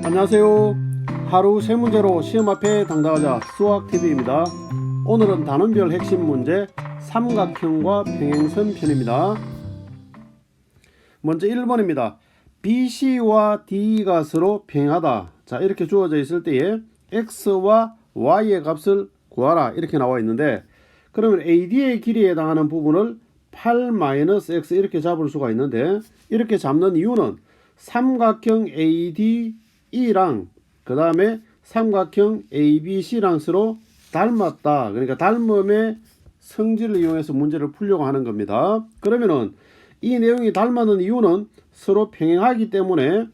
안녕하세요. 하루 세 문제로 시험 앞에 당당하자 수학TV입니다. 오늘은 단원별 핵심 문제 삼각형과 평행선 편입니다. 먼저 1번입니다. BC와 D가 서로 평행하다. 자, 이렇게 주어져 있을 때에 X와 Y의 값을 구하라 이렇게 나와 있는데, 그러면 AD의 길이에 해당하는 부분을 8-X 이렇게 잡을 수가 있는데, 이렇게 잡는 이유는 삼각형 ADE랑 그 다음에 삼각형 ABC랑 서로 닮았다. 그러니까 닮음의 성질을 이용해서 문제를 풀려고 하는 겁니다. 그러면은 이 내용이 닮았는 이유는 서로 평행하기 때문에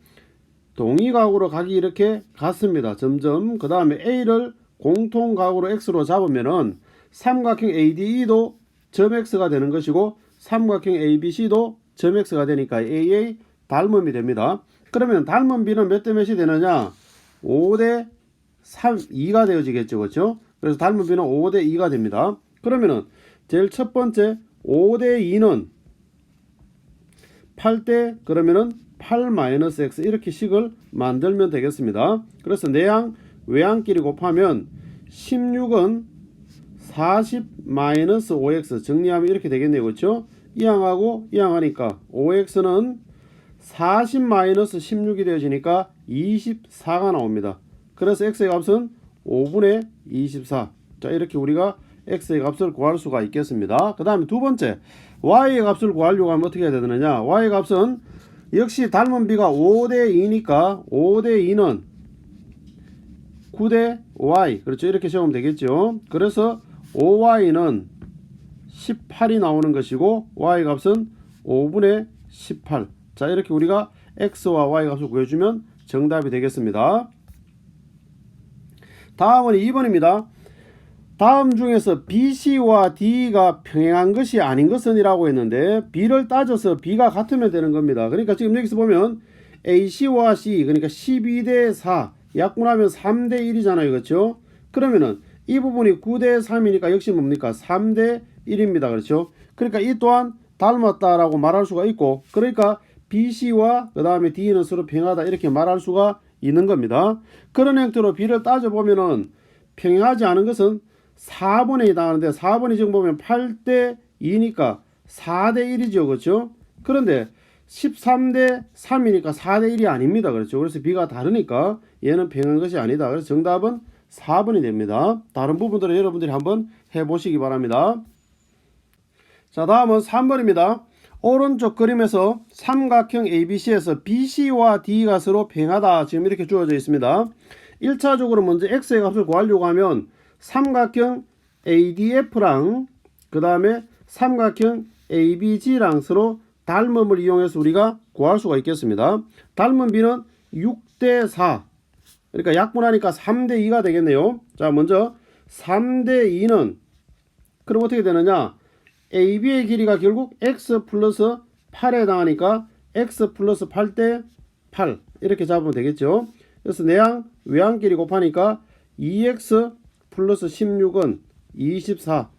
동의각으로 각이 이렇게 같습니다. 점점. 그 다음에 A를 공통각으로 X로 잡으면은 삼각형 ADE도 점 X가 되는 것이고 삼각형 ABC도 점 X가 되니까 AA 닮음이 됩니다. 그러면 닮은 B는 몇 대 몇이 되느냐? 5대 3, 2가 되어지겠죠. 그렇죠? 그래서 닮은 B는 5대 2가 됩니다. 그러면은 제일 첫 번째 5대 2는 8대 그러면은 8-X 이렇게 식을 만들면 되겠습니다. 그래서 내항 외항끼리 곱하면 16은 40-5x 정리하면 이렇게 되겠네요. 그렇죠? 이 항하고 이 항하니까 5x는 40-16이 되어지니까 24가 나옵니다. 그래서 x의 값은 5분의 24. 자, 이렇게 우리가 x의 값을 구할 수가 있겠습니다. 그 다음에 두 번째 y의 값을 구하려고 하면 어떻게 해야 되느냐? y의 값은 역시 닮은 b가 5대 2니까 5대 2는 9대 y. 그렇죠? 이렇게 적으면 되겠죠. 그래서 5y는 18이 나오는 것이고 y 값은 5분의 18. 자, 이렇게 우리가 x와 y 값을 구해주면 정답이 되겠습니다. 다음은 2번입니다. 다음 중에서 BC와 D가 평행한 것이 아닌 것은 이라고 했는데, B를 따져서 B가 같으면 되는 겁니다. 그러니까 지금 여기서 보면 AC와 C, 그러니까 12대 4 약분하면 3대 1이잖아요. 그렇죠? 그러면은 이 부분이 9대 3이니까 역시 뭡니까? 3대 1입니다. 그렇죠? 그러니까 이 또한 닮았다라고 말할 수가 있고, 그러니까 BC와 그 다음에 D는 서로 평행하다 이렇게 말할 수가 있는 겁니다. 그런 형태로 B를 따져보면은 평행하지 않은 것은 4번에 해당하는데, 4번이 지금 보면 8대 2니까 4대 1이죠. 그렇죠? 그런데 13대 3이니까 4대 1이 아닙니다. 그렇죠? 그래서 B가 다르니까 얘는 평행한 것이 아니다. 그래서 정답은 4번이 됩니다. 다른 부분들은 여러분들이 한번 해보시기 바랍니다. 자, 다음은 3번입니다. 오른쪽 그림에서 삼각형 ABC에서 BC와 D가 서로 평행하다. 지금 이렇게 주어져 있습니다. 1차적으로 먼저 X의 값을 구하려고 하면 삼각형 ADF랑 그 다음에 삼각형 ABG랑 서로 닮음을 이용해서 우리가 구할 수가 있겠습니다. 닮은 B는 6대 4. 그러니까 약분하니까 3대 2가 되겠네요. 자, 먼저 3대 2는 그럼 어떻게 되느냐? AB의 길이가 결국 X 플러스 8에 해당하니까 X 플러스 8대 8 이렇게 잡으면 되겠죠. 그래서 내항 외항끼리 곱하니까 2X 플러스 16은 24.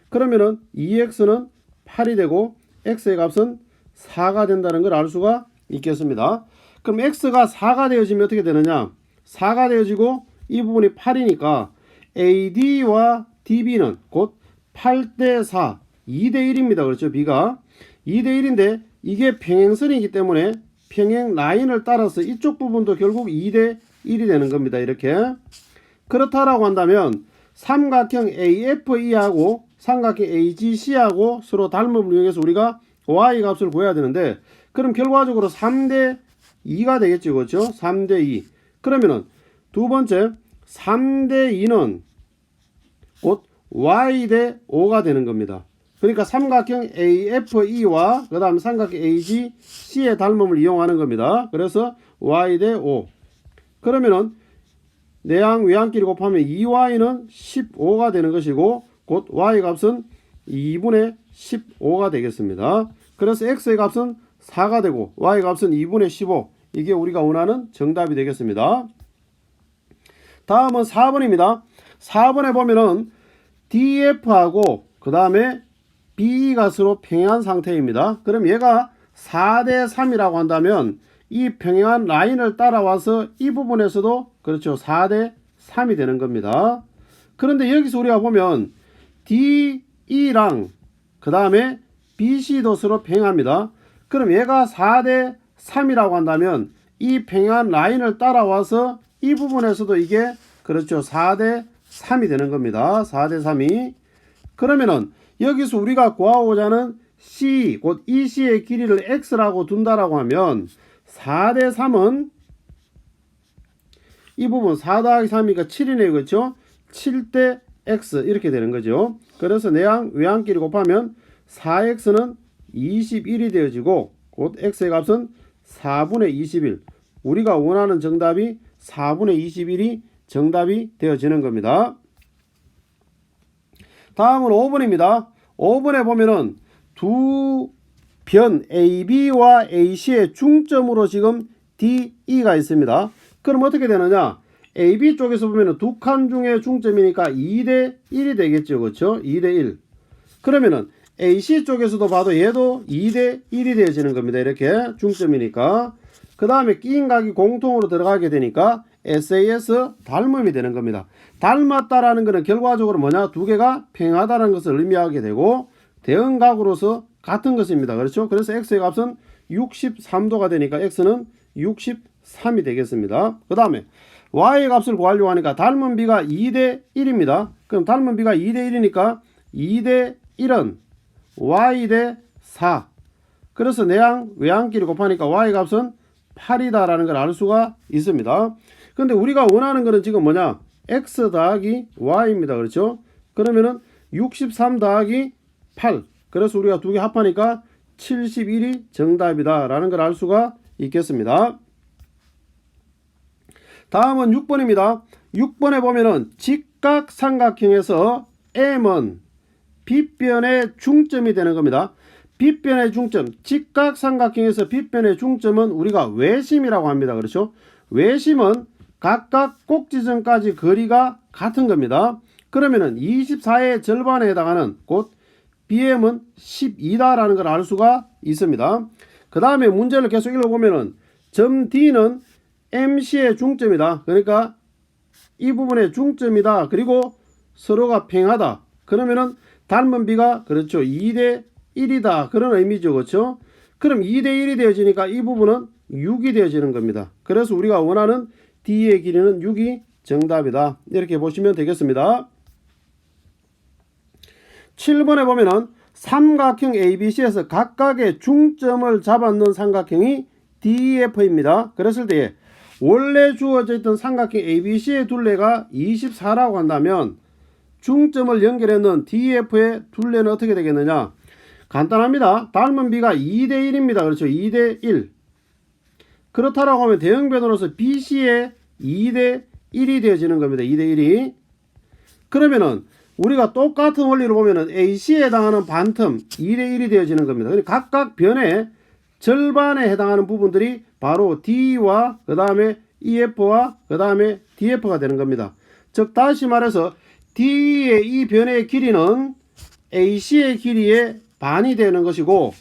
그러면은 2X는 8이 되고 X의 값은 4가 된다는 걸 알 수가 있겠습니다. 그럼 X가 4가 되어지면 어떻게 되느냐? 4가 되어지고 이 부분이 8이니까 AD와 DB는 곧 8대 4 2대 1입니다. 그렇죠? B가 2대 1인데 이게 평행선이기 때문에 평행 라인을 따라서 이쪽 부분도 결국 2대 1이 되는 겁니다. 이렇게. 그렇다라고 한다면 삼각형 AFE하고 삼각형 AGC하고 서로 닮음을 이용해서 우리가 Y 값을 구해야 되는데, 그럼 결과적으로 3대 2가 되겠죠. 그렇죠? 3대 2. 그러면은 두 번째 3대 2는 곧 Y 대 5가 되는 겁니다. 그러니까 삼각형 AFE와 그 다음 삼각형 AGC의 닮음을 이용하는 겁니다. 그래서 Y 대 5. 그러면은 내항 외항끼리 곱하면 2y는 15가 되는 것이고 곧 y 값은 2분의 15가 되겠습니다. 그래서 x의 값은 4가 되고 y 값은 2분의 15. 이게 우리가 원하는 정답이 되겠습니다. 다음은 4번입니다. 4번에 보면은 DF하고 그 다음에 BE가 서로 평행한 상태입니다. 그럼 얘가 4대 3이라고 한다면 이 평행한 라인을 따라와서 이 부분에서도 그렇죠 4대 3이 되는 겁니다. 그런데 여기서 우리가 보면 DE랑 그 다음에 BC도 서로 평행합니다. 그럼 얘가 4대 3이라고 한다면 이 평행한 라인을 따라와서 이 부분에서도 이게 그렇죠 4대 3이 되는 겁니다. 4대 3이. 그러면은 여기서 우리가 구하고자 하는 C 곧 EC의 길이를 X라고 둔다라고 하면 4대 3은 이 부분 4 더하기 3이니까 7이네요. 그렇죠? 7대 X 이렇게 되는 거죠. 그래서 내항 외항끼리 곱하면 4X는 21이 되어지고 곧 X의 값은 4분의 21. 우리가 원하는 정답이 4분의 21이 정답이 되어지는 겁니다. 다음은 5번입니다. 5번에 보면은 두 변 AB와 AC의 중점으로 지금 DE가 있습니다. 그럼 어떻게 되느냐? AB 쪽에서 보면은 두 칸 중에 중점이니까 2대 1이 되겠죠. 그렇죠? 2대 1. 그러면은 AC 쪽에서도 봐도 얘도 2대 1이 되어지는 겁니다. 이렇게 중점이니까. 그 다음에 끼인 각이 공통으로 들어가게 되니까 SAS 닮음이 되는 겁니다. 닮았다라는 것은 결과적으로 뭐냐? 두 개가 평행하다는 것을 의미하게 되고 대응각으로서 같은 것입니다. 그렇죠? 그래서 X의 값은 63도가 되니까 X는 63이 되겠습니다. 그 다음에 Y의 값을 구하려고 하니까 닮은 비가 2대 1입니다. 그럼 닮은 비가 2대 1이니까 2대 1은 Y 대 4. 그래서 내항 외항끼리 곱하니까 Y 값은 8이다 라는 걸 알 수가 있습니다. 근데 우리가 원하는 거는 지금 뭐냐? X 더하기 Y입니다. 그렇죠? 그러면은 63 더하기 8. 그래서 우리가 두 개 합하니까 71이 정답이다 라는 걸 알 수가 있겠습니다. 다음은 6번입니다. 6번에 보면은 직각삼각형에서 M은 B변의 중점이 되는 겁니다. B변의 중점, 직각삼각형에서 B변의 중점은 우리가 외심이라고 합니다. 그렇죠? 외심은 각각 꼭지점까지 거리가 같은 겁니다. 그러면은 24의 절반에 해당하는 곧 BM은 12다라는 걸 알 수가 있습니다. 그 다음에 문제를 계속 읽어보면은 점 D는 MC의 중점이다. 그러니까 이 부분의 중점이다. 그리고 서로가 평행하다. 그러면은 닮은 비가 그렇죠 2대 1이다. 그런 의미죠. 그렇죠? 그럼 2대 1이 되어지니까 이 부분은 6이 되어지는 겁니다. 그래서 우리가 원하는 D의 길이는 6이 정답이다. 이렇게 보시면 되겠습니다. 7번에 보면은 삼각형 ABC에서 각각의 중점을 잡아놓은 삼각형이 DEF입니다. 그랬을 때 원래 주어져 있던 삼각형 ABC의 둘레가 24라고 한다면 중점을 연결해 놓은 DEF의 둘레는 어떻게 되겠느냐? 간단합니다. 닮은 비가 2대 1입니다. 그렇죠? 2대 1. 그렇다라고 하면 대응변으로서 BC의 2대 1이 되어지는 겁니다. 2대 1이. 그러면은 우리가 똑같은 원리로 보면은 AC에 해당하는 반틈 2대 1이 되어지는 겁니다. 각각 변의 절반에 해당하는 부분들이 바로 D와 그 다음에 EF와 그 다음에 DF가 되는 겁니다. 즉 다시 말해서 D의 이 변의 길이는 AC의 길이의 반이 되는 것이고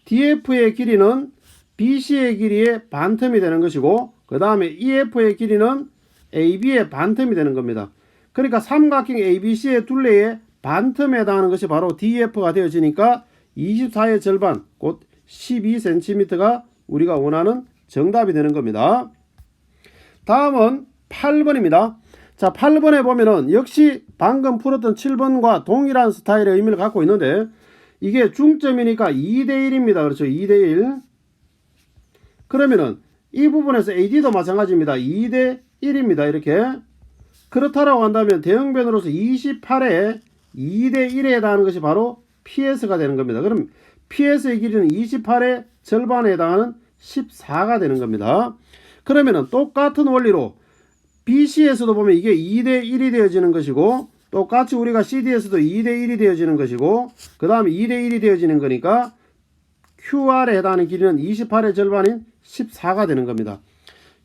DF의 길이는 BC의 길이의 반틈이 되는 것이고 그 다음에 EF의 길이는 AB의 반틈이 되는 겁니다. 그러니까 삼각형 ABC의 둘레의 반틈에 해당하는 것이 바로 DF가 되어지니까 24의 절반 곧 12cm가 우리가 원하는 정답이 되는 겁니다. 다음은 8번입니다. 자, 8번에 보면은 역시 방금 풀었던 7번과 동일한 스타일의 의미를 갖고 있는데 이게 중점이니까 2대 1입니다. 그렇죠? 2대 1. 그러면은 이 부분에서 AD도 마찬가지입니다. 2대 1입니다. 이렇게. 그렇다라고 한다면 대응변으로서 28에 2대 1에 해당하는 것이 바로 PS가 되는 겁니다. 그럼 PS의 길이는 28의 절반에 해당하는 14가 되는 겁니다. 그러면은 똑같은 원리로 BC에서도 보면 이게 2대 1이 되어지는 것이고 똑같이 우리가 CD에서도 2대 1이 되어지는 것이고 그 다음에 2대 1이 되어지는 거니까 QR에 해당하는 길이는 28의 절반인 14가 되는 겁니다.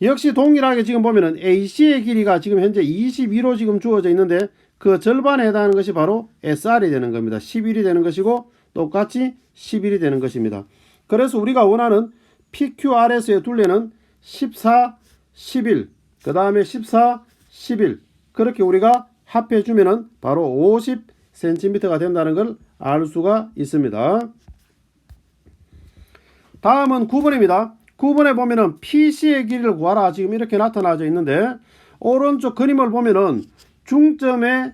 역시 동일하게 지금 보면은 AC의 길이가 지금 현재 22로 지금 주어져 있는데 그 절반에 해당하는 것이 바로 SR이 되는 겁니다. 11이 되는 것이고 똑같이 11이 되는 것입니다. 그래서 우리가 원하는 PQRS의 둘레는 14, 11, 그 다음에 14, 11 그렇게 우리가 합해 주면은 바로 50cm가 된다는 걸 알 수가 있습니다. 다음은 9번입니다. 9번에 보면은 PC의 길이를 구하라 지금 이렇게 나타나져 있는데 오른쪽 그림을 보면은 중점에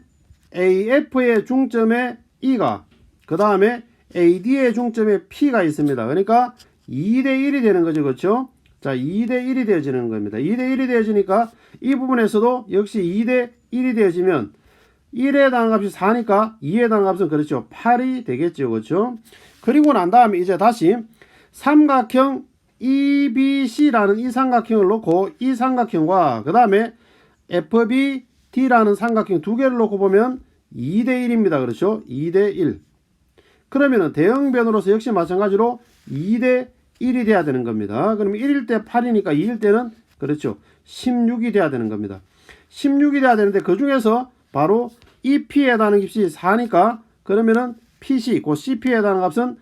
AF의 중점에 E가 그 다음에 AD의 중점에 P가 있습니다. 그러니까 2대1이 되는 거죠. 그렇죠? 자, 2대1이 되어지는 겁니다. 2대1이 되어지니까 이 부분에서도 역시 2대1이 되어지면 1에 해당하는 값이 4니까 2에 해당하는 값은 그렇죠. 8이 되겠죠. 그렇죠? 그리고 난 다음에 이제 다시 삼각형 EBC라는 이 삼각형을 놓고 이 삼각형과 그 다음에 FBD라는 삼각형 두 개를 놓고 보면 2대1입니다. 그렇죠? 2대1. 그러면은 대응변으로서 역시 마찬가지로 2대1이 돼야 되는 겁니다. 그러면 1일 때 8이니까 2일 때는 그렇죠. 16이 돼야 되는 겁니다. 16이 돼야 되는데 그 중에서 바로 이 P에 해당하는 값이 4니까 그러면은 PC, 그 CP에 해당하는 값은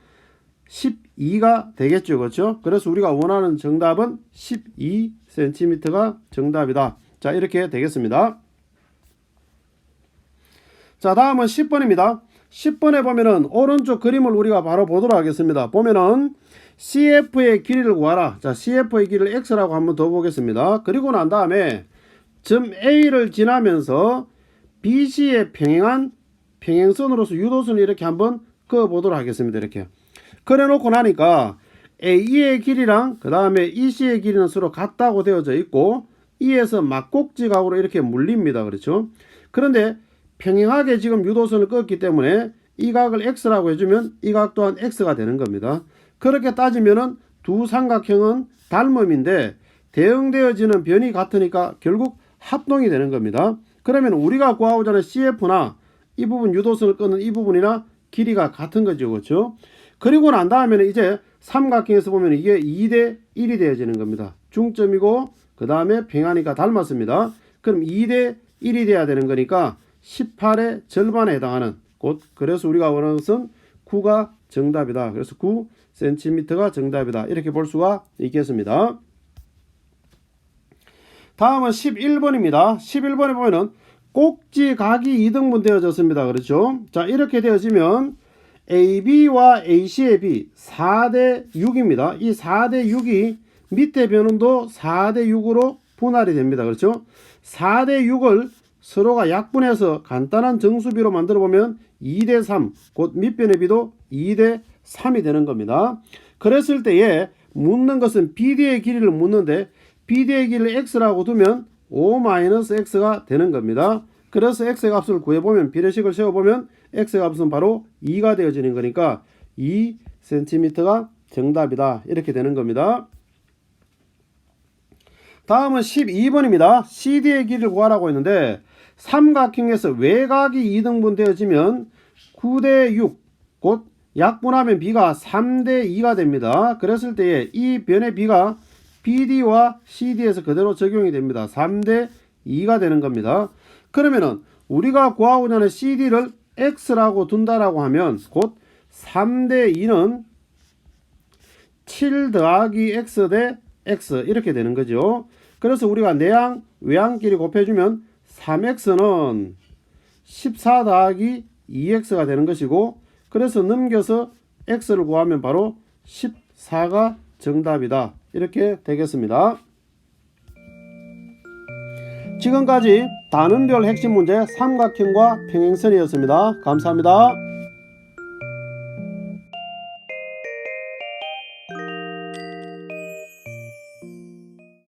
12가 되겠죠. 그렇죠? 그래서 우리가 원하는 정답은 12cm가 정답이다. 자, 이렇게 되겠습니다. 자, 다음은 10번입니다. 10번에 보면은 오른쪽 그림을 우리가 바로 보도록 하겠습니다. 보면은 CF의 길이를 구하라. 자, CF의 길이를 X라고 한번 더 보겠습니다. 그리고 난 다음에 점 A를 지나면서 BC의 평행한 평행선으로서 유도선을 이렇게 한번 그어 보도록 하겠습니다. 이렇게 그래 놓고 나니까 AE의 길이랑 그 다음에 EC의 길이는 서로 같다고 되어져 있고 E에서 막곡지각으로 이렇게 물립니다. 그렇죠? 그런데 평행하게 지금 유도선을 그었기 때문에 이 각을 X라고 해주면 이 각 또한 X가 되는 겁니다. 그렇게 따지면은 두 삼각형은 닮음인데 대응되어지는 변이 같으니까 결국 합동이 되는 겁니다. 그러면 우리가 구하고자 하는 CF나 이 부분 유도선을 끊는 이 부분이나 길이가 같은 거죠. 그렇죠? 그리고 난 다음에는 이제 삼각형에서 보면 이게 2대1이 되어지는 겁니다. 중점이고 그 다음에 평행하니까 닮았습니다. 그럼 2대1이 돼야 되는 거니까 18의 절반에 해당하는 곧 그래서 우리가 원하는 것은 9가 정답이다. 그래서 9cm가 정답이다. 이렇게 볼 수가 있겠습니다. 다음은 11번입니다. 11번에 보면은 꼭지각이 2등분 되어졌습니다. 그렇죠? 자, 이렇게 되어지면 AB와 AC의 B 4대 6입니다. 이 4대 6이 밑에 변음도 4대 6으로 분할이 됩니다. 그렇죠? 4대 6을 서로가 약분해서 간단한 정수비로 만들어 보면 2대 3, 곧 밑변의 비도 2대 3이 되는 겁니다. 그랬을 때에 묻는 것은 BD의 길이를 묻는데 BD의 길이를 X라고 두면 5-X가 되는 겁니다. 그래서 X의 값을 구해보면 비례식을 세워보면 X의 값은 바로 2가 되어지는 거니까 2cm가 정답이다. 이렇게 되는 겁니다. 다음은 12번입니다. CD의 길이를 구하라고 했는데 삼각형에서 외곽이 2등분 되어지면 9대 6, 곧 약분하면 B가 3대 2가 됩니다. 그랬을 때에 이 변의 B가 BD와 CD에서 그대로 적용이 됩니다. 3대 2가 되는 겁니다. 그러면은 우리가 구하고자 하는 CD를 X라고 둔다라고 하면 곧 3대 2는 7 더하기 X 대 X 이렇게 되는 거죠. 그래서 우리가 내항 외항끼리 곱해주면 3X는 14 더하기 2X가 되는 것이고 그래서 넘겨서 X를 구하면 바로 14가 정답이다. 이렇게 되겠습니다. 지금까지 단원별 핵심 문제 삼각형과 평행선이었습니다. 감사합니다.